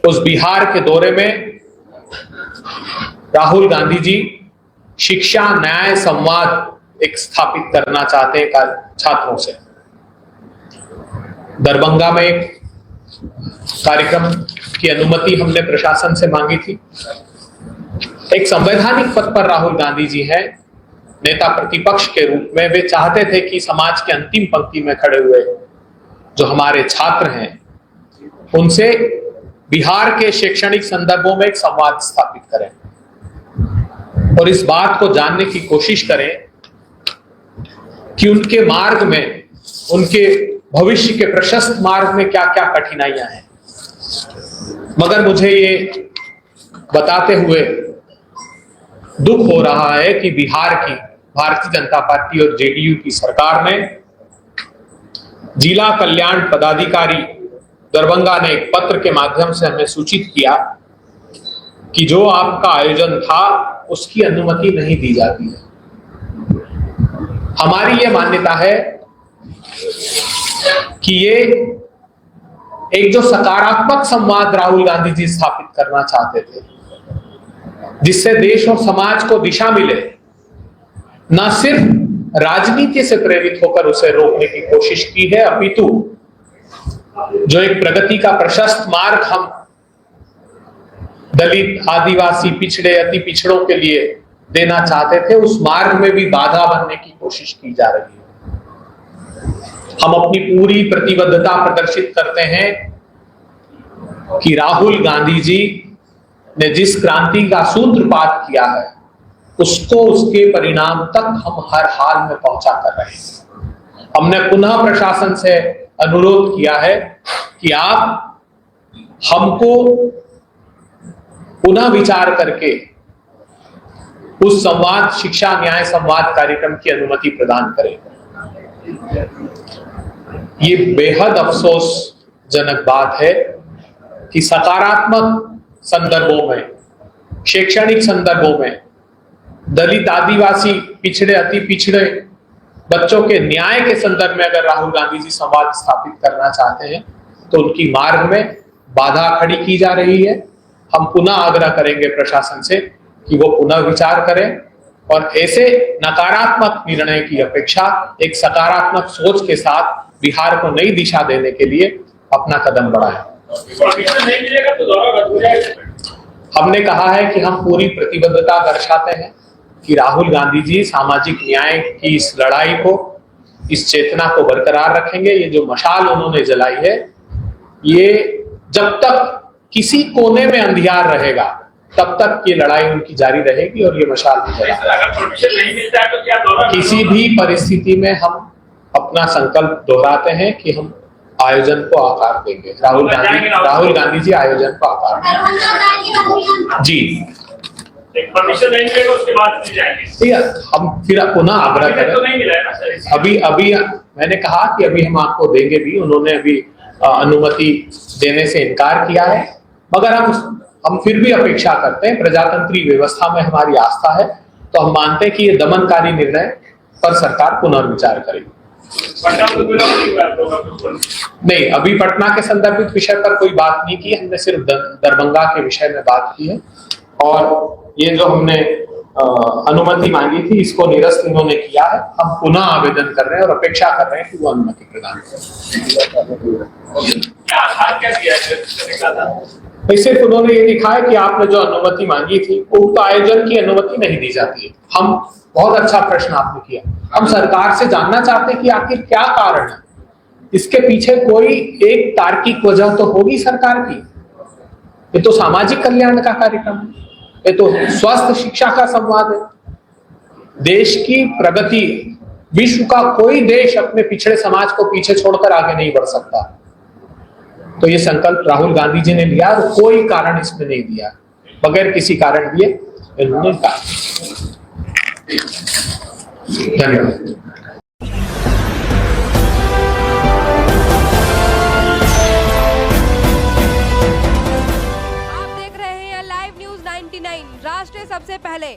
उस बिहार के दौरे में राहुल गांधी जी शिक्षा न्याय संवाद एक स्थापित करना चाहते हैं छात्रों से। दरभंगा में एक कार्यक्रम की अनुमति हमने प्रशासन से मांगी थी। एक संवैधानिक पद पर राहुल गांधी जी हैं, नेता प्रतिपक्ष के रूप में वे चाहते थे कि समाज के अंतिम पंक्ति में खड़े हुए जो हमारे छात्र हैं उनसे बिहार के शैक्षणिक संदर्भों में एक संवाद स्थापित करें और इस बात को जानने की कोशिश करें कि उनके मार्ग में, उनके भविष्य के प्रशस्त मार्ग में क्या क्या कठिनाइयां हैं। मगर मुझे ये बताते हुए दुख हो रहा है कि बिहार की भारतीय जनता पार्टी और जेडीयू की सरकार ने जिला कल्याण पदाधिकारी दरभंगा ने एक पत्र के माध्यम से हमें सूचित किया कि जो आपका आयोजन था उसकी अनुमति नहीं दी जाती है। हमारी यह मान्यता है कि ये एक जो सकारात्मक संवाद राहुल गांधी जी स्थापित करना चाहते थे, जिससे देश और समाज को दिशा मिले, न सिर्फ राजनीति से प्रेरित होकर उसे रोकने की कोशिश की है, अपितु जो एक प्रगति का प्रशस्त मार्ग हम दलित, आदिवासी, पिछड़े, अति पिछड़ों के लिए देना चाहते थे, उस मार्ग में भी बाधा बनने की कोशिश की जा रही है। हम अपनी पूरी प्रतिबद्धता प्रदर्शित करते हैं कि राहुल गांधी जी ने जिस क्रांति का सूत्रपात किया है उसको, उसके परिणाम तक हम हर हाल में पहुंचा कर रहे हैं। हमने पुनः प्रशासन से अनुरोध किया है कि आप हमको पुनः विचार करके उस संवाद, शिक्षा न्याय संवाद कार्यक्रम की अनुमति प्रदान करें। ये बेहद अफसोसजनक बात है कि सकारात्मक संदर्भों में, शैक्षणिक संदर्भों में दलित, आदिवासी, पिछड़े, अति पिछड़े बच्चों के न्याय के संदर्भ में अगर राहुल गांधी जी संवाद स्थापित करना चाहते हैं तो उनकी मार्ग में बाधा खड़ी की जा रही है। हम पुनः आग्रह करेंगे प्रशासन से कि वो पुनः विचार करें और ऐसे नकारात्मक निर्णय की अपेक्षा एक सकारात्मक सोच के साथ बिहार को नई दिशा देने के लिए अपना कदम बढ़ाएं। हमने कहा है कि हम पूरी प्रतिबद्धता दर्शाते हैं कि राहुल गांधी जी सामाजिक न्याय की इस लड़ाई को, इस चेतना को बरकरार रखेंगे। ये जो मशाल उन्होंने जलाई है, ये जब तक किसी कोने में अंधियार रहेगा तब तक ये लड़ाई उनकी जारी रहेगी और ये मशाल भी जलाएंगे। किसी भी परिस्थिति में हम अपना संकल्प दोहराते हैं कि हम आयोजन को आकार देंगे। राहुल गांधी जी आयोजन को आकार देंगे। जी, परमिशन नहीं मिलेगा उसके बाद जाएंगे। हम फिर पुनः आग्रह करें। तो नहीं मिला है ना सर। अभी मैंने कहा कि अभी हम आपको देंगे भी। उन्होंने अभी अनुमति देने से इनकार किया है, मगर हम फिर भी अपेक्षा करते हैं। प्रजातंत्रीय व्यवस्था में हमारी आस्था है, तो हम मानते हैं कि ये दमनकारी निर्णय पर सरकार पुनर्विचार करेगी। नहीं, अभी पटना के संदर्भित विषय पर कोई बात नहीं की, हमने सिर्फ दरभंगा के विषय में बात की है। और ये जो हमने अनुमति मांगी थी, इसको निरस्त इन्होंने किया है। हम पुनः आवेदन कर रहे हैं और अपेक्षा कर रहे हैं कि वो अनुमति प्रदान करें। सिर्फ उन्होंने ये लिखा है कि आपने जो अनुमति मांगी थी उक्त आयोजन की अनुमति नहीं दी जाती है। हम, बहुत अच्छा प्रश्न आपने किया। हम सरकार से जानना चाहते हैं कि आखिर क्या कारण है, इसके पीछे कोई एक तार्किक वजह तो होगी सरकार की। ये तो सामाजिक कल्याण का कार्यक्रम है, ये तो स्वस्थ शिक्षा का संवाद है। देश की प्रगति, विश्व का कोई देश अपने पिछड़े समाज को पीछे छोड़कर आगे नहीं बढ़ सकता। तो ये संकल्प राहुल गांधी जी ने लिया और कोई कारण इसमें नहीं दिया, बगैर किसी कारण दिए इन्होंने कहा। धन्यवाद। आप देख रहे हैं लाइव न्यूज 99, राष्ट्र सबसे पहले।